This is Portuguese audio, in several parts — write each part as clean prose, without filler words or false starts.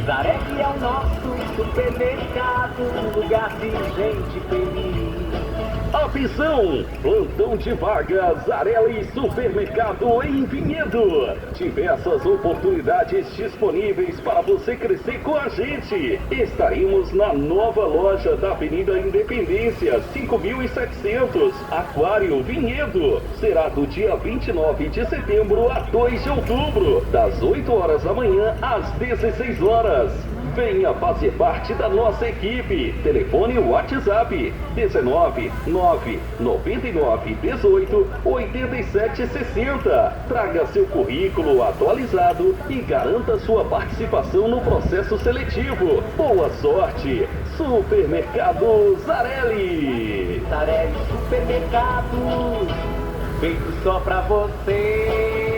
Zarelli é o nosso supermercado, lugar de gente feliz. Atenção! Plantão de vagas Zarelli Supermercado em Vinhedo. Diversas oportunidades disponíveis para você crescer com a gente. Estaremos na nova loja da Avenida Independência, 5.700, Aquário Vinhedo. Será do dia 29 de setembro a 2 de outubro, das 8 horas da manhã às 16 horas. Venha fazer parte da nossa equipe. Telefone WhatsApp 19 9 99 18 87 60. Traga seu currículo atualizado e garanta sua participação no processo seletivo. Boa sorte! Supermercado Zarelli. Zarelli Supermercado, feito só pra você.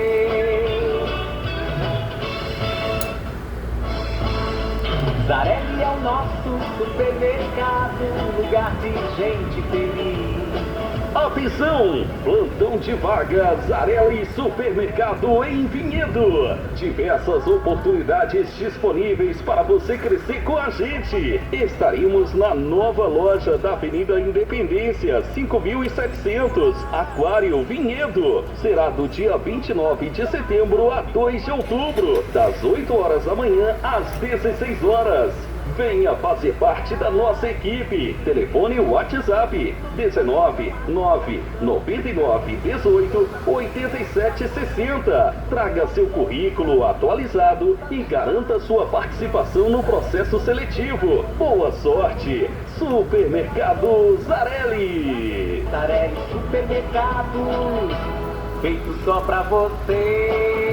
Zarelli é o nosso supermercado, lugar de gente feliz. Atenção! Plantão de vagas Zarelli Supermercado em Vinhedo. Diversas oportunidades disponíveis para você crescer com a gente. Estaremos na nova loja da Avenida Independência, 5.700, Aquário Vinhedo. Será do dia 29 de setembro a 2 de outubro, das 8 horas da manhã às 16 horas. Venha fazer parte da nossa equipe. Telefone WhatsApp 19 9 99 18 87 60. Traga seu currículo atualizado e garanta sua participação no processo seletivo. Boa sorte! Supermercado Zarelli. Zarelli Supermercado, feito só pra você.